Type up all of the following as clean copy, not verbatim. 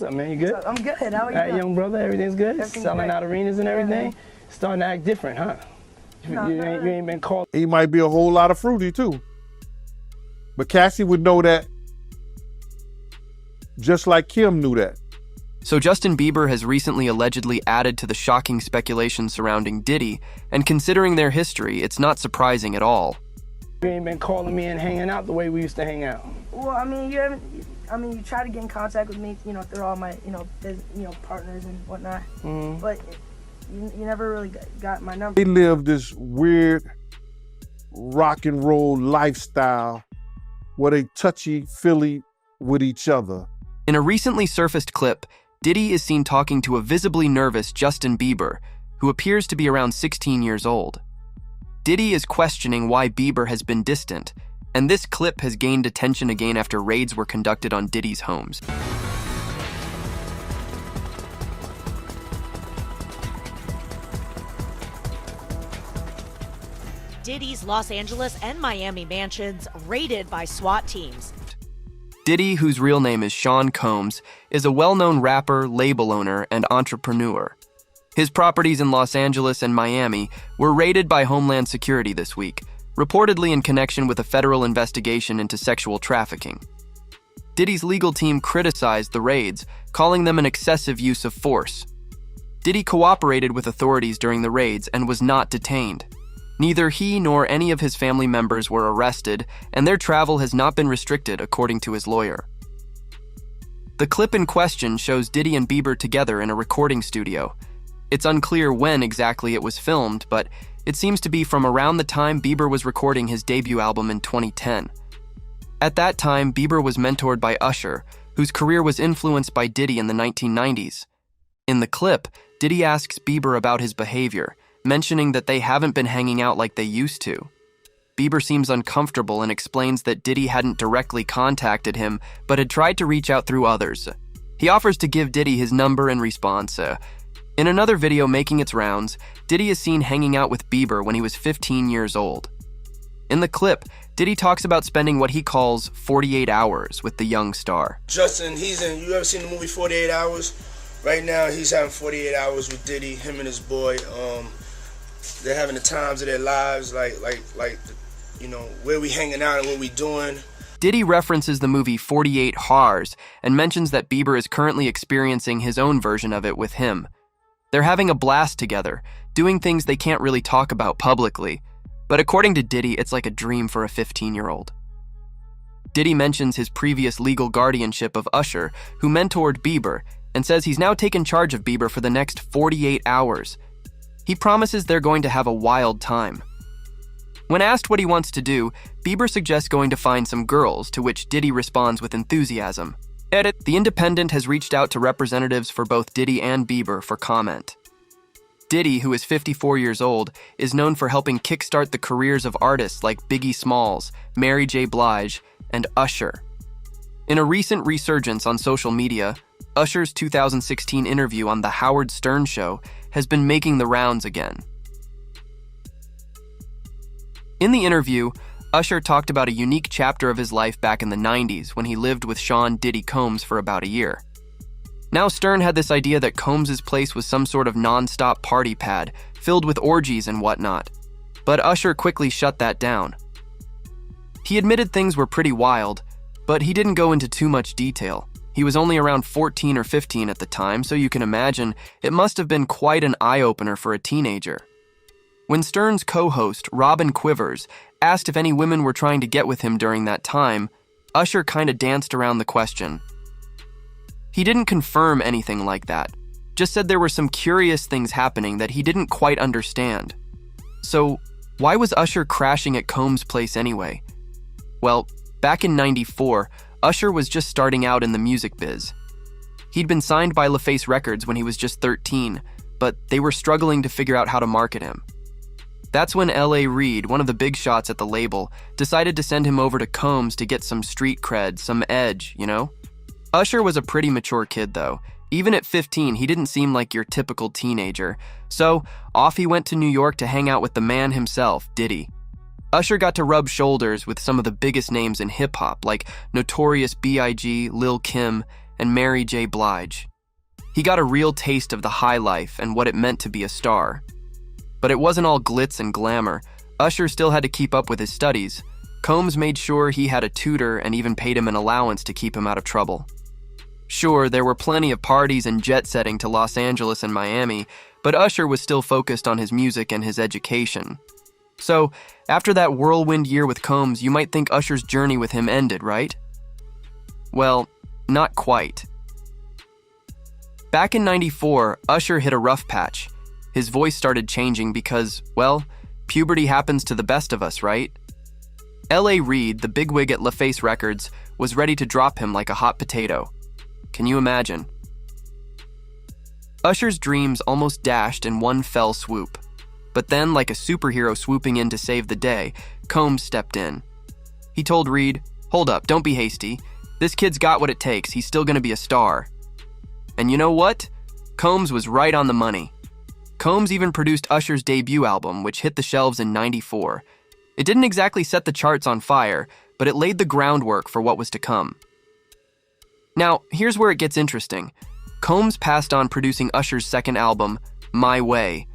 What's up, man? You good? I'm good. How are you? All right, young brother, everything's good? Everything's Selling great. out arenas and everything? Yeah. Starting to act different, huh? You ain't been called. He might be a whole lot of fruity too. But Cassie would know that just like Kim knew that. So Justin Bieber has recently allegedly added to the shocking speculation surrounding Diddy, and considering their history, it's not surprising at all. You ain't been calling me and hanging out the way we used to hang out. Well, I mean, you try to get in contact with me, through all my, partners and whatnot. Mm-hmm. But you never really got my number. They live this weird rock and roll lifestyle where they touchy-feely with each other. In a recently surfaced clip, Diddy is seen talking to a visibly nervous Justin Bieber, who appears to be around 16 years old. Diddy is questioning why Bieber has been distant, and this clip has gained attention again after raids were conducted on Diddy's homes. Diddy's Los Angeles and Miami mansions raided by SWAT teams. Diddy, whose real name is Sean Combs, is a well-known rapper, label owner, and entrepreneur. His properties in Los Angeles and Miami were raided by Homeland Security this week, reportedly in connection with a federal investigation into sexual trafficking. Diddy's legal team criticized the raids, calling them an excessive use of force. Diddy cooperated with authorities during the raids and was not detained. Neither he nor any of his family members were arrested, and their travel has not been restricted, according to his lawyer. The clip in question shows Diddy and Bieber together in a recording studio. It's unclear when exactly it was filmed, but it seems to be from around the time Bieber was recording his debut album in 2010. At that time, Bieber was mentored by Usher, whose career was influenced by Diddy in the 1990s. In the clip, Diddy asks Bieber about his behavior, mentioning that they haven't been hanging out like they used to. Bieber seems uncomfortable and explains that Diddy hadn't directly contacted him, but had tried to reach out through others. He offers to give Diddy his number in response. In another video making its rounds, Diddy is seen hanging out with Bieber when he was 15 years old. In the clip, Diddy talks about spending what he calls 48 hours with the young star. Justin, you ever seen the movie 48 Hours? Right now, he's having 48 hours with Diddy, him and his boy. They're having the times of their lives, where we hanging out and what we doing. Diddy references the movie 48 Hours and mentions that Bieber is currently experiencing his own version of it with him. They're having a blast together, doing things they can't really talk about publicly. But according to Diddy, it's like a dream for a 15-year-old. Diddy mentions his previous legal guardianship of Usher, who mentored Bieber, and says he's now taken charge of Bieber for the next 48 hours. He promises they're going to have a wild time. When asked what he wants to do, Bieber suggests going to find some girls, to which Diddy responds with enthusiasm. Edit: The Independent has reached out to representatives for both Diddy and Bieber for comment. Diddy, who is 54 years old, is known for helping kickstart the careers of artists like Biggie Smalls, Mary J. Blige, and Usher. In a recent resurgence on social media, Usher's 2016 interview on The Howard Stern Show has been making the rounds again. In the interview, Usher talked about a unique chapter of his life back in the 90s when he lived with Sean Diddy Combs for about a year. Now Stern had this idea that Combs' place was some sort of non-stop party pad, filled with orgies and whatnot. But Usher quickly shut that down. He admitted things were pretty wild, but he didn't go into too much detail. He was only around 14 or 15 at the time, so you can imagine it must have been quite an eye-opener for a teenager. When Stern's co-host, Robin Quivers, asked if any women were trying to get with him during that time, Usher kinda danced around the question. He didn't confirm anything like that, just said there were some curious things happening that he didn't quite understand. So, why was Usher crashing at Combs' place anyway? Well, back in '94, Usher was just starting out in the music biz. He'd been signed by LaFace Records when he was just 13, but they were struggling to figure out how to market him. That's when L.A. Reid, one of the big shots at the label, decided to send him over to Combs to get some street cred, some edge, you know? Usher was a pretty mature kid though. Even at 15, he didn't seem like your typical teenager. So, off he went to New York to hang out with the man himself, Diddy. Usher got to rub shoulders with some of the biggest names in hip-hop, like Notorious B.I.G., Lil' Kim, and Mary J. Blige. He got a real taste of the high life and what it meant to be a star. But it wasn't all glitz and glamour. Usher still had to keep up with his studies. Combs made sure he had a tutor and even paid him an allowance to keep him out of trouble. Sure, there were plenty of parties and jet setting to Los Angeles and Miami, but Usher was still focused on his music and his education. So, after that whirlwind year with Combs, you might think Usher's journey with him ended, right? Well, not quite. Back in '94, Usher hit a rough patch. His voice started changing because, well, puberty happens to the best of us, right? L.A. Reid, the bigwig at LaFace Records, was ready to drop him like a hot potato. Can you imagine? Usher's dreams almost dashed in one fell swoop. But then, like a superhero swooping in to save the day, Combs stepped in. He told Reid, "Hold up, don't be hasty. This kid's got what it takes. He's still gonna be a star." And you know what? Combs was right on the money. Combs even produced Usher's debut album, which hit the shelves in '94. It didn't exactly set the charts on fire, but it laid the groundwork for what was to come. Now, here's where it gets interesting. Combs passed on producing Usher's second album, My Way.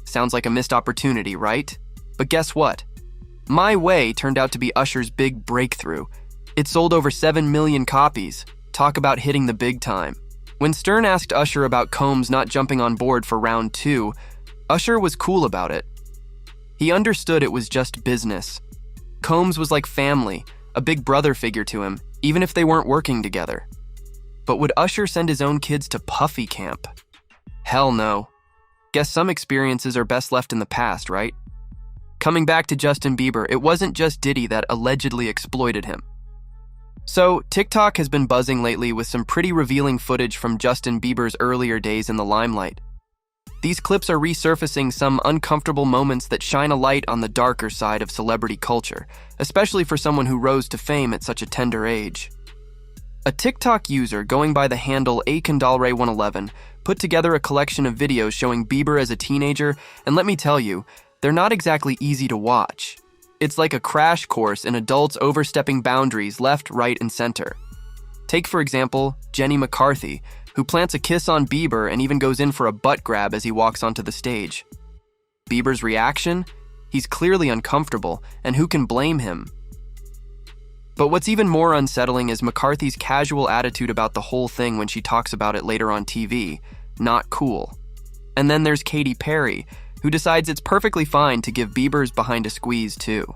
Sounds like a missed opportunity, right? But guess what? My Way turned out to be Usher's big breakthrough. It sold over 7 million copies. Talk about hitting the big time. When Stern asked Usher about Combs not jumping on board for round 2, Usher was cool about it. He understood it was just business. Combs was like family, a big brother figure to him, even if they weren't working together. But would Usher send his own kids to Puffy Camp? Hell no. Guess some experiences are best left in the past, right? Coming back to Justin Bieber, it wasn't just Diddy that allegedly exploited him. So, TikTok has been buzzing lately with some pretty revealing footage from Justin Bieber's earlier days in the limelight. These clips are resurfacing some uncomfortable moments that shine a light on the darker side of celebrity culture, especially for someone who rose to fame at such a tender age. A TikTok user going by the handle akindalray111 put together a collection of videos showing Bieber as a teenager, and let me tell you, they're not exactly easy to watch. It's like a crash course in adults overstepping boundaries left, right, and center. Take, for example, Jenny McCarthy, who plants a kiss on Bieber and even goes in for a butt grab as he walks onto the stage. Bieber's reaction? He's clearly uncomfortable, and who can blame him? But what's even more unsettling is McCarthy's casual attitude about the whole thing when she talks about it later on TV. Not cool. And then there's Katy Perry, who decides it's perfectly fine to give Bieber's behind a squeeze too.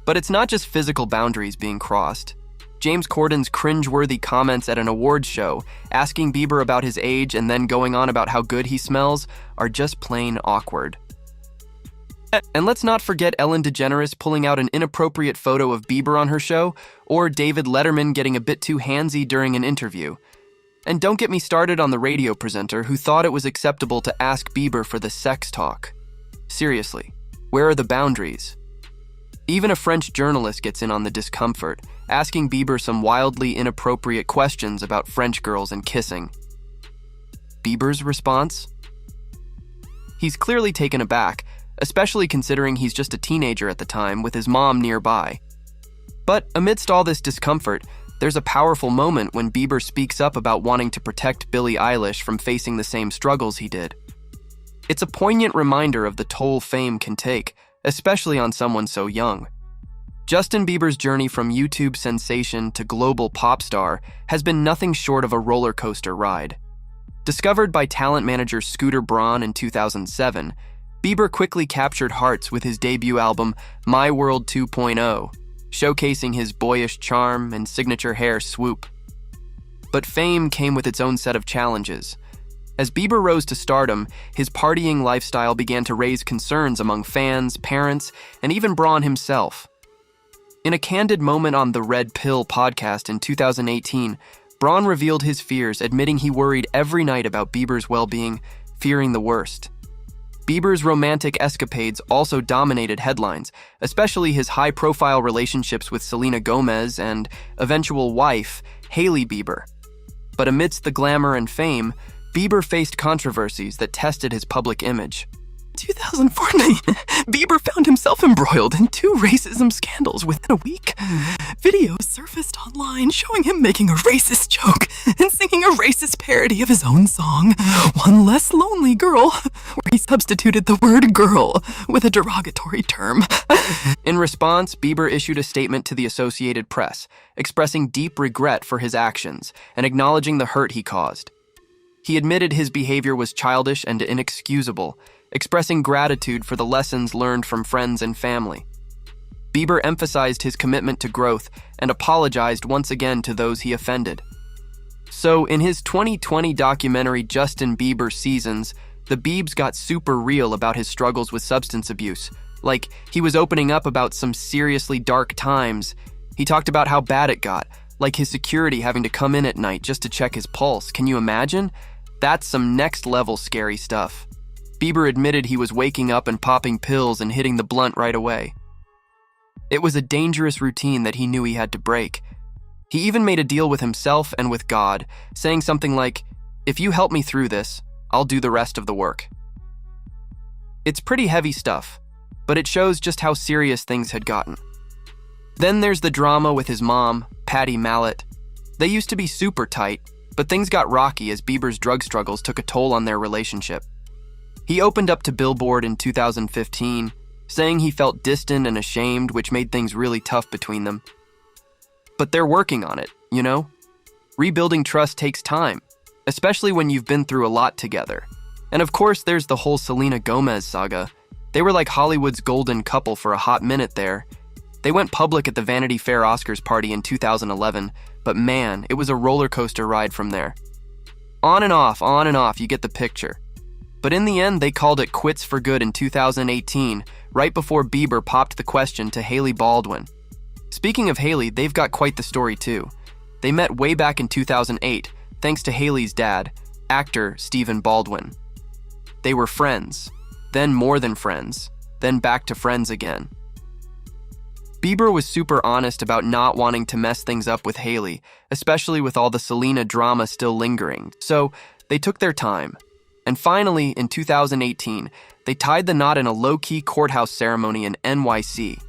But it's not just physical boundaries being crossed. James Corden's cringe-worthy comments at an awards show, asking Bieber about his age and then going on about how good he smells, are just plain awkward. And let's not forget Ellen DeGeneres pulling out an inappropriate photo of Bieber on her show, or David Letterman getting a bit too handsy during an interview. And don't get me started on the radio presenter who thought it was acceptable to ask Bieber for the sex talk. Seriously, where are the boundaries? Even a French journalist gets in on the discomfort, asking Bieber some wildly inappropriate questions about French girls and kissing. Bieber's response? He's clearly taken aback, especially considering he's just a teenager at the time with his mom nearby. But amidst all this discomfort, there's a powerful moment when Bieber speaks up about wanting to protect Billie Eilish from facing the same struggles he did. It's a poignant reminder of the toll fame can take, especially on someone so young. Justin Bieber's journey from YouTube sensation to global pop star has been nothing short of a roller coaster ride. Discovered by talent manager Scooter Braun in 2007, Bieber quickly captured hearts with his debut album, My World 2.0, showcasing his boyish charm and signature hair swoop. But fame came with its own set of challenges. As Bieber rose to stardom, his partying lifestyle began to raise concerns among fans, parents, and even Braun himself. In a candid moment on the Red Pill podcast in 2018, Braun revealed his fears, admitting he worried every night about Bieber's well-being, fearing the worst. Bieber's romantic escapades also dominated headlines, especially his high-profile relationships with Selena Gomez and eventual wife, Hailey Bieber. But amidst the glamour and fame, Bieber faced controversies that tested his public image. 2014, Bieber found himself embroiled in 2 racism scandals within a week. Videos surfaced online showing him making a racist joke and singing a racist parody of his own song, One Less Lonely Girl, where he substituted the word girl with a derogatory term. In response, Bieber issued a statement to the Associated Press, expressing deep regret for his actions and acknowledging the hurt he caused. He admitted his behavior was childish and inexcusable, expressing gratitude for the lessons learned from friends and family. Bieber emphasized his commitment to growth and apologized once again to those he offended. So, in his 2020 documentary Justin Bieber Seasons, the Biebs got super real about his struggles with substance abuse. Like, he was opening up about some seriously dark times. He talked about how bad it got, like his security having to come in at night just to check his pulse. Can you imagine? That's some next-level scary stuff. Bieber admitted he was waking up and popping pills and hitting the blunt right away. It was a dangerous routine that he knew he had to break. He even made a deal with himself and with God, saying something like, "If you help me through this, I'll do the rest of the work." It's pretty heavy stuff, but it shows just how serious things had gotten. Then there's the drama with his mom, Patty Mallet. They used to be super tight, but things got rocky as Bieber's drug struggles took a toll on their relationship. He opened up to Billboard in 2015, saying he felt distant and ashamed, which made things really tough between them. But they're working on it, you know? Rebuilding trust takes time, especially when you've been through a lot together. And of course, there's the whole Selena Gomez saga. They were like Hollywood's golden couple for a hot minute there. They went public at the Vanity Fair Oscars party in 2011, but man, it was a roller coaster ride from there. On and off, you get the picture. But in the end, they called it quits for good in 2018, right before Bieber popped the question to Hailey Baldwin. Speaking of Hailey, they've got quite the story too. They met way back in 2008, thanks to Hailey's dad, actor Stephen Baldwin. They were friends, then more than friends, then back to friends again. Bieber was super honest about not wanting to mess things up with Hailey, especially with all the Selena drama still lingering, so they took their time. And finally, in 2018, they tied the knot in a low-key courthouse ceremony in NYC.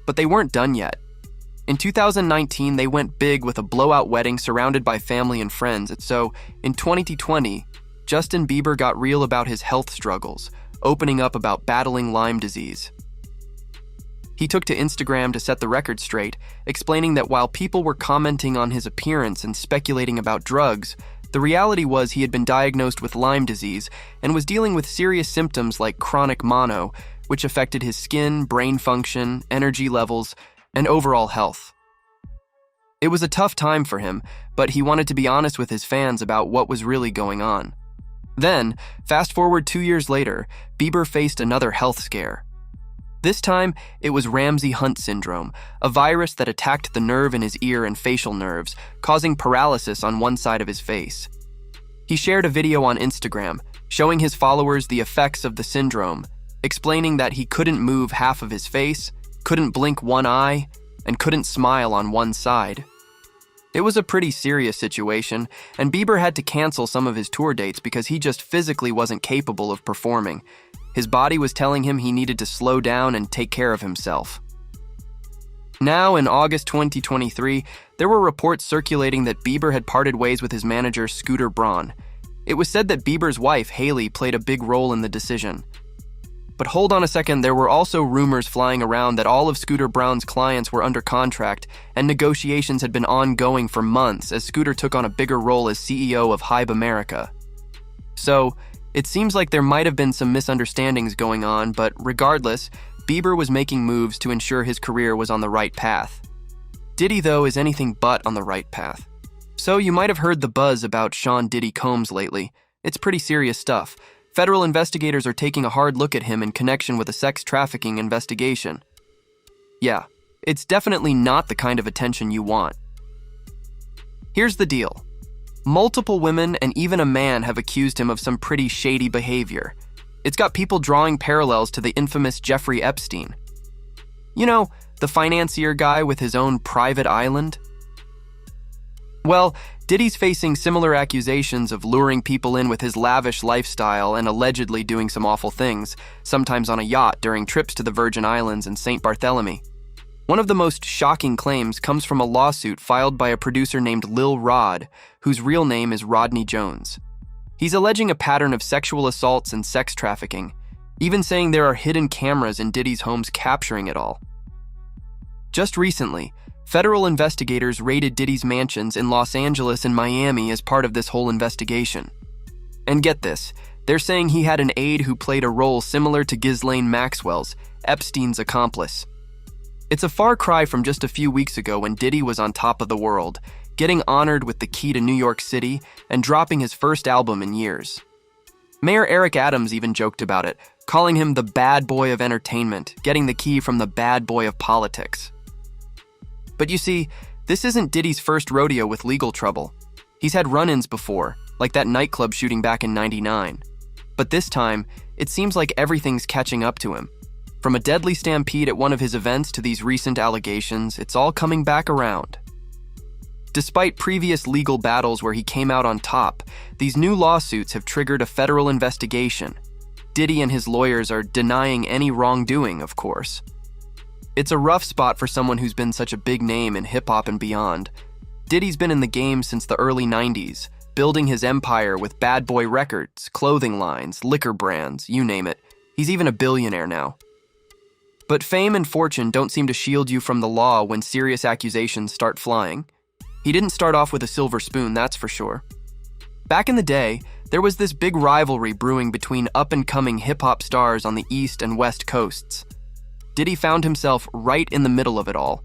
But they weren't done yet. In 2019, they went big with a blowout wedding surrounded by family and friends, so in 2020, Justin Bieber got real about his health struggles, opening up about battling Lyme disease. He took to Instagram to set the record straight, explaining that while people were commenting on his appearance and speculating about drugs, the reality was he had been diagnosed with Lyme disease and was dealing with serious symptoms like chronic mono, which affected his skin, brain function, energy levels, and overall health. It was a tough time for him, but he wanted to be honest with his fans about what was really going on. Then, fast forward 2 years later, Bieber faced another health scare. This time, it was Ramsay-Hunt syndrome, a virus that attacked the nerve in his ear and facial nerves, causing paralysis on one side of his face. He shared a video on Instagram, showing his followers the effects of the syndrome, explaining that he couldn't move half of his face, couldn't blink one eye, and couldn't smile on one side. It was a pretty serious situation, and Bieber had to cancel some of his tour dates because he just physically wasn't capable of performing. His body was telling him he needed to slow down and take care of himself. Now, in August 2023, there were reports circulating that Bieber had parted ways with his manager, Scooter Braun. It was said that Bieber's wife, Hailey, played a big role in the decision. But hold on a second, there were also rumors flying around that all of Scooter Braun's clients were under contract, and negotiations had been ongoing for months as Scooter took on a bigger role as CEO of Hybe America. So, it seems like there might have been some misunderstandings going on, but regardless, Bieber was making moves to ensure his career was on the right path. Diddy, though, is anything but on the right path. So you might have heard the buzz about Sean Diddy Combs lately. It's pretty serious stuff. Federal investigators are taking a hard look at him in connection with a sex trafficking investigation. Yeah, it's definitely not the kind of attention you want. Here's the deal. Multiple women and even a man have accused him of some pretty shady behavior. It's got people drawing parallels to the infamous Jeffrey Epstein. You know, the financier guy with his own private island? Well, Diddy's facing similar accusations of luring people in with his lavish lifestyle and allegedly doing some awful things, sometimes on a yacht during trips to the Virgin Islands and St. Barthélemy. One of the most shocking claims comes from a lawsuit filed by a producer named Lil Rod, whose real name is Rodney Jones. He's alleging a pattern of sexual assaults and sex trafficking, even saying there are hidden cameras in Diddy's homes capturing it all. Just recently, federal investigators raided Diddy's mansions in Los Angeles and Miami as part of this whole investigation. And get this, they're saying he had an aide who played a role similar to Ghislaine Maxwell's, Epstein's accomplice. It's a far cry from just a few weeks ago when Diddy was on top of the world, getting honored with the key to New York City and dropping his first album in years. Mayor Eric Adams even joked about it, calling him the bad boy of entertainment, getting the key from the bad boy of politics. But you see, this isn't Diddy's first rodeo with legal trouble. He's had run-ins before, like that nightclub shooting back in '99. But this time, it seems like everything's catching up to him. From a deadly stampede at one of his events to these recent allegations, it's all coming back around. Despite previous legal battles where he came out on top, these new lawsuits have triggered a federal investigation. Diddy and his lawyers are denying any wrongdoing, of course. It's a rough spot for someone who's been such a big name in hip-hop and beyond. Diddy's been in the game since the early 90s, building his empire with bad boy records, clothing lines, liquor brands, you name it. He's even a billionaire now. But fame and fortune don't seem to shield you from the law when serious accusations start flying. He didn't start off with a silver spoon, that's for sure. Back in the day, there was this big rivalry brewing between up-and-coming hip-hop stars on the East and West coasts. Diddy found himself right in the middle of it all.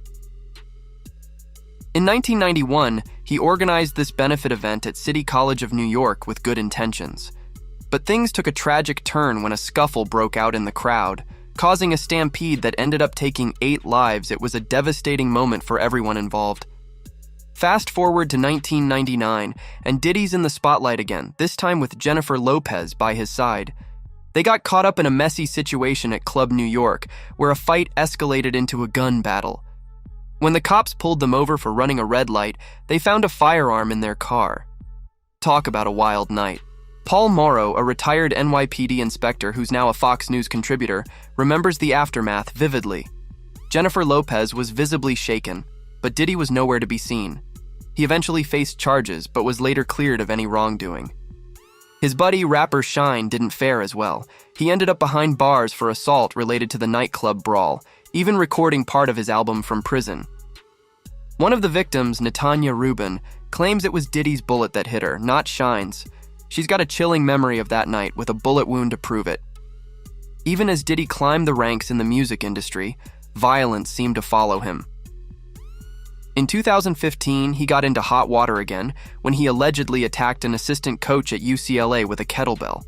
In 1991, he organized this benefit event at City College of New York with good intentions. But things took a tragic turn when a scuffle broke out in the crowd, causing a stampede that ended up taking 8 lives. It was a devastating moment for everyone involved. Fast forward to 1999, and Diddy's in the spotlight again, this time with Jennifer Lopez by his side. They got caught up in a messy situation at Club New York, where a fight escalated into a gun battle. When the cops pulled them over for running a red light, they found a firearm in their car. Talk about a wild night. Paul Morrow, a retired NYPD inspector who's now a Fox News contributor, remembers the aftermath vividly. Jennifer Lopez was visibly shaken, but Diddy was nowhere to be seen. He eventually faced charges, but was later cleared of any wrongdoing. His buddy, rapper Shine, didn't fare as well. He ended up behind bars for assault related to the nightclub brawl, even recording part of his album from prison. One of the victims, Natanya Rubin, claims it was Diddy's bullet that hit her, not Shine's. She's got a chilling memory of that night with a bullet wound to prove it. Even as Diddy climbed the ranks in the music industry, violence seemed to follow him. In 2015, he got into hot water again when he allegedly attacked an assistant coach at UCLA with a kettlebell.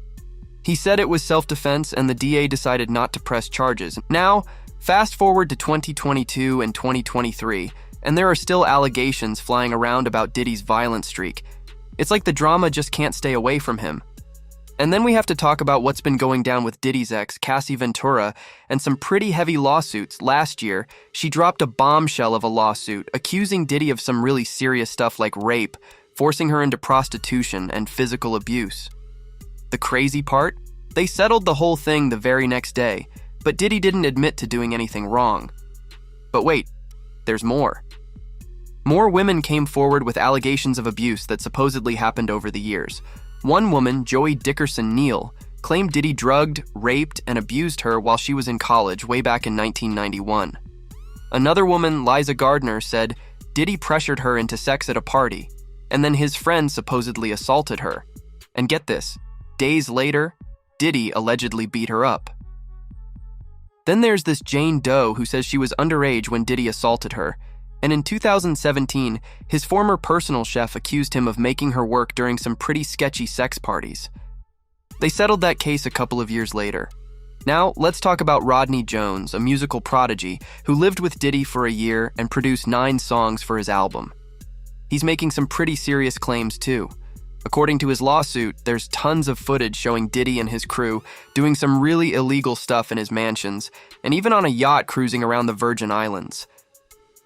He said it was self-defense and the DA decided not to press charges. Now, fast forward to 2022 and 2023, and there are still allegations flying around about Diddy's violent streak. It's like the drama just can't stay away from him. And then we have to talk about what's been going down with Diddy's ex, Cassie Ventura, and some pretty heavy lawsuits. Last year, she dropped a bombshell of a lawsuit accusing Diddy of some really serious stuff like rape, forcing her into prostitution and physical abuse. The crazy part? They settled the whole thing the very next day, but Diddy didn't admit to doing anything wrong. But wait, there's more. More women came forward with allegations of abuse that supposedly happened over the years. One woman, Joey Dickerson Neal, claimed Diddy drugged, raped, and abused her while she was in college way back in 1991. Another woman, Liza Gardner, said Diddy pressured her into sex at a party, and then his friend supposedly assaulted her. And get this, days later, Diddy allegedly beat her up. Then there's this Jane Doe who says she was underage when Diddy assaulted her, and in 2017, his former personal chef accused him of making her work during some pretty sketchy sex parties. They settled that case a couple of years later. Now, let's talk about Rodney Jones, a musical prodigy who lived with Diddy for a year and produced 9 songs for his album. He's making some pretty serious claims too. According to his lawsuit, there's tons of footage showing Diddy and his crew doing some really illegal stuff in his mansions, and even on a yacht cruising around the Virgin Islands.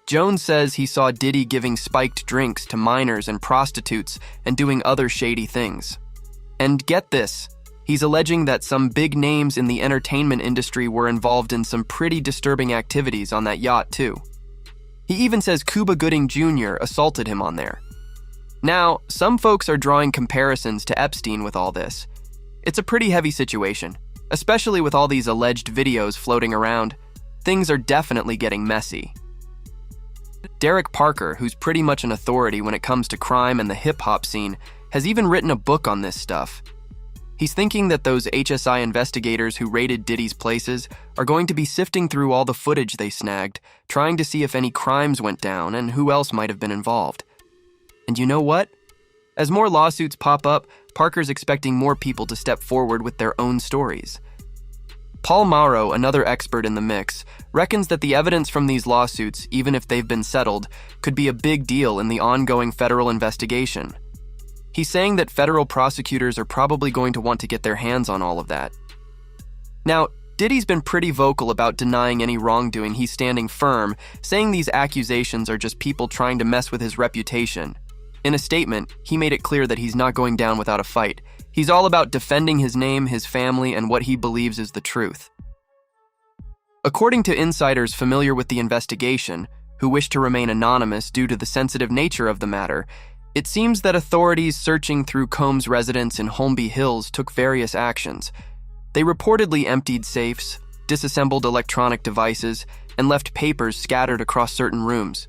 Jones says he saw Diddy giving spiked drinks to minors and prostitutes and doing other shady things. And get this, he's alleging that some big names in the entertainment industry were involved in some pretty disturbing activities on that yacht too. He even says Cuba Gooding Jr. assaulted him on there. Now, some folks are drawing comparisons to Epstein with all this. It's a pretty heavy situation, especially with all these alleged videos floating around. Things are definitely getting messy. Derek Parker, who's pretty much an authority when it comes to crime and the hip-hop scene, has even written a book on this stuff. He's thinking that those HSI investigators who raided Diddy's places are going to be sifting through all the footage they snagged, trying to see if any crimes went down and who else might have been involved. And you know what? As more lawsuits pop up, Parker's expecting more people to step forward with their own stories. Paul Mauro, another expert in the mix, reckons that the evidence from these lawsuits, even if they've been settled, could be a big deal in the ongoing federal investigation. He's saying that federal prosecutors are probably going to want to get their hands on all of that. Now, Diddy's been pretty vocal about denying any wrongdoing. He's standing firm, saying these accusations are just people trying to mess with his reputation. In a statement, he made it clear that he's not going down without a fight. He's all about defending his name, his family, and what he believes is the truth. According to insiders familiar with the investigation, who wish to remain anonymous due to the sensitive nature of the matter, it seems that authorities searching through Combs' residence in Holmby Hills took various actions. They reportedly emptied safes, disassembled electronic devices, and left papers scattered across certain rooms.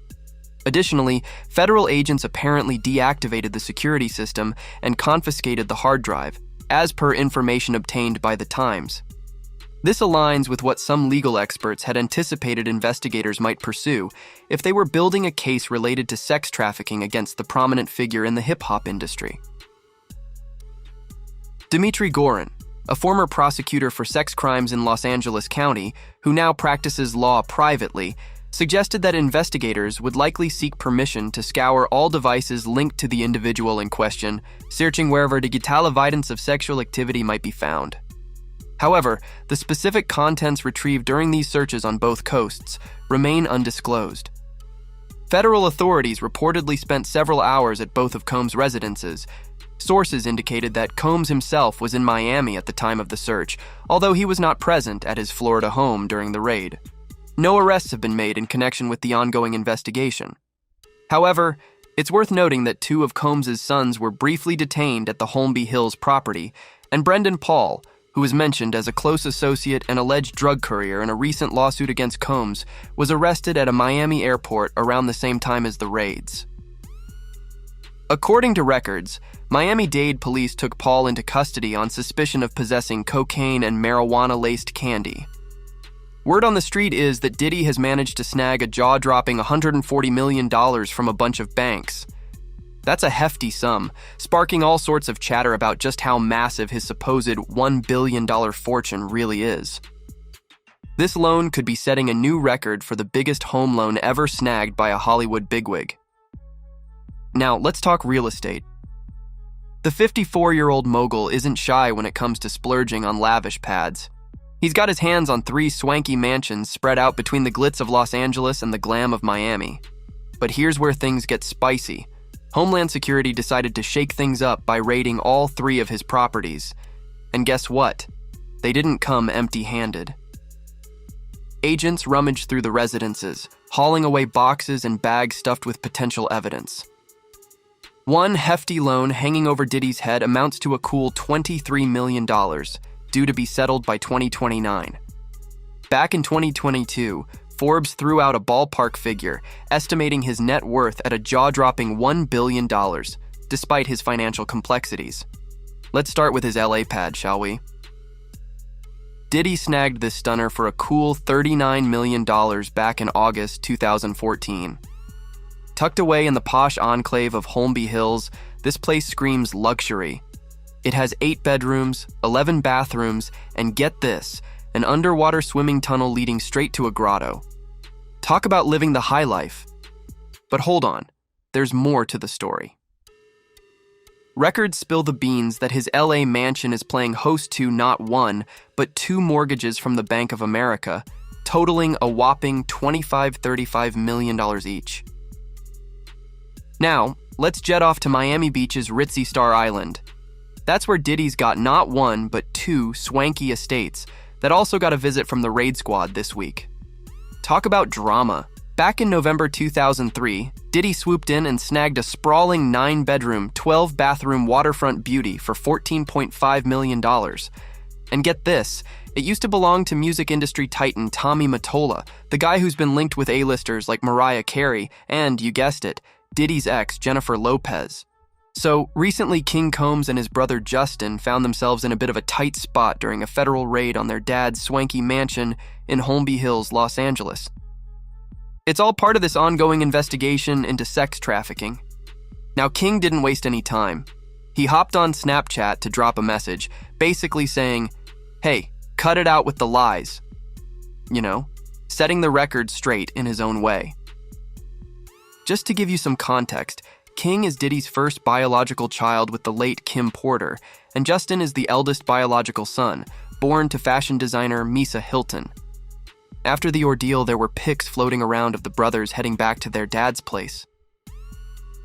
Additionally, federal agents apparently deactivated the security system and confiscated the hard drive, as per information obtained by The Times. This aligns with what some legal experts had anticipated investigators might pursue if they were building a case related to sex trafficking against the prominent figure in the hip-hop industry. Dimitri Gorin, a former prosecutor for sex crimes in Los Angeles County, who now practices law privately, suggested that investigators would likely seek permission to scour all devices linked to the individual in question, searching wherever digital evidence of sexual activity might be found. However, the specific contents retrieved during these searches on both coasts remain undisclosed. Federal authorities reportedly spent several hours at both of Combs' residences. Sources indicated that Combs himself was in Miami at the time of the search, although he was not present at his Florida home during the raid. No arrests have been made in connection with the ongoing investigation. However, it's worth noting that two of Combs' sons were briefly detained at the Holmby Hills property, and Brendan Paul, who was mentioned as a close associate and alleged drug courier in a recent lawsuit against Combs, was arrested at a Miami airport around the same time as the raids. According to records, Miami-Dade police took Paul into custody on suspicion of possessing cocaine and marijuana-laced candy. Word on the street is that Diddy has managed to snag a jaw-dropping $140 million from a bunch of banks. That's a hefty sum, sparking all sorts of chatter about just how massive his supposed $1 billion fortune really is. This loan could be setting a new record for the biggest home loan ever snagged by a Hollywood bigwig. Now, let's talk real estate. The 54-year-old mogul isn't shy when it comes to splurging on lavish pads. He's got his hands on 3 swanky mansions spread out between the glitz of Los Angeles and the glam of Miami. But here's where things get spicy. Homeland Security decided to shake things up by raiding all 3 of his properties. And guess what? They didn't come empty-handed. Agents rummaged through the residences, hauling away boxes and bags stuffed with potential evidence. One hefty loan hanging over Diddy's head amounts to a cool $23 million, due to be settled by 2029. Back in 2022, Forbes threw out a ballpark figure, estimating his net worth at a jaw-dropping $1 billion, despite his financial complexities. Let's start with his LA pad, shall we? Diddy snagged this stunner for a cool $39 million back in August 2014. Tucked away in the posh enclave of Holmby Hills, this place screams luxury. It has 8 bedrooms, 11 bathrooms, and get this, an underwater swimming tunnel leading straight to a grotto. Talk about living the high life. But hold on, there's more to the story. Records spill the beans that his LA mansion is playing host to not 1, but 2 mortgages from the Bank of America, totaling a whopping $35 million each. Now, let's jet off to Miami Beach's ritzy Star Island. That's where Diddy's got not one, but two swanky estates that also got a visit from the raid squad this week. Talk about drama. Back in November 2003, Diddy swooped in and snagged a sprawling 9-bedroom, 12-bathroom waterfront beauty for $14.5 million. And get this, it used to belong to music industry titan Tommy Mottola, the guy who's been linked with A-listers like Mariah Carey and, you guessed it, Diddy's ex, Jennifer Lopez. So, recently King Combs and his brother Justin found themselves in a bit of a tight spot during a federal raid on their dad's swanky mansion in Holmby Hills, Los Angeles. It's all part of this ongoing investigation into sex trafficking. Now, King didn't waste any time. He hopped on Snapchat to drop a message, basically saying, "Hey, cut it out with the lies." You know, setting the record straight in his own way. Just to give you some context, King is Diddy's first biological child with the late Kim Porter, and Justin is the eldest biological son, born to fashion designer Misa Hilton. After the ordeal, there were pics floating around of the brothers heading back to their dad's place.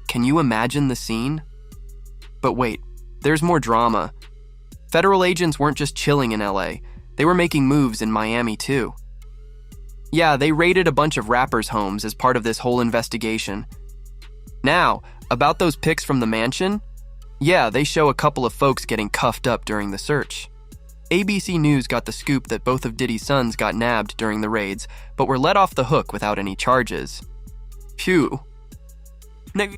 Can you imagine the scene? But wait, there's more drama. Federal agents weren't just chilling in LA, they were making moves in Miami too. Yeah, they raided a bunch of rappers' homes as part of this whole investigation. Now, about those pics from the mansion? Yeah, they show a couple of folks getting cuffed up during the search. ABC News got the scoop that both of Diddy's sons got nabbed during the raids, but were let off the hook without any charges. Phew.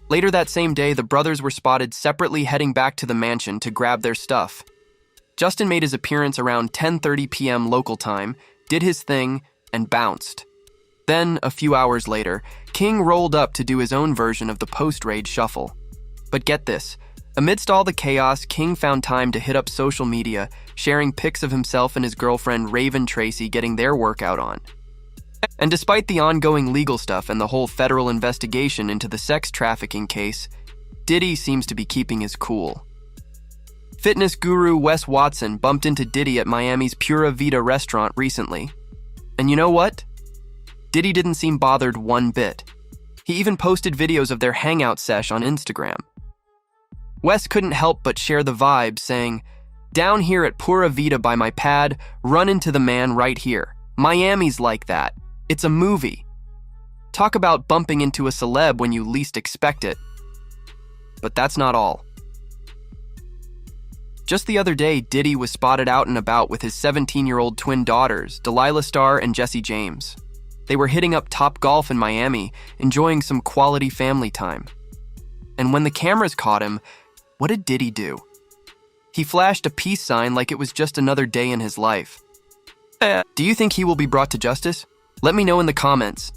Later that same day, the brothers were spotted separately heading back to the mansion to grab their stuff. Justin made his appearance around 10:30 p.m. local time, did his thing, and bounced. Then, a few hours later, King rolled up to do his own version of the post-raid shuffle. But get this, amidst all the chaos, King found time to hit up social media, sharing pics of himself and his girlfriend Raven Tracy getting their workout on. And despite the ongoing legal stuff and the whole federal investigation into the sex trafficking case, Diddy seems to be keeping his cool. Fitness guru Wes Watson bumped into Diddy at Miami's Pura Vida restaurant recently. And you know what? Diddy didn't seem bothered one bit. He even posted videos of their hangout sesh on Instagram. Wes couldn't help but share the vibe, saying, "Down here at Pura Vida by my pad, run into the man right here. Miami's like that. It's a movie." Talk about bumping into a celeb when you least expect it. But that's not all. Just the other day, Diddy was spotted out and about with his 17-year-old twin daughters, Delilah Starr and Jessie James. They were hitting up Top Golf in Miami, enjoying some quality family time. And when the cameras caught him, what did Diddy do? He flashed a peace sign like it was just another day in his life. Do you think he will be brought to justice? Let me know in the comments.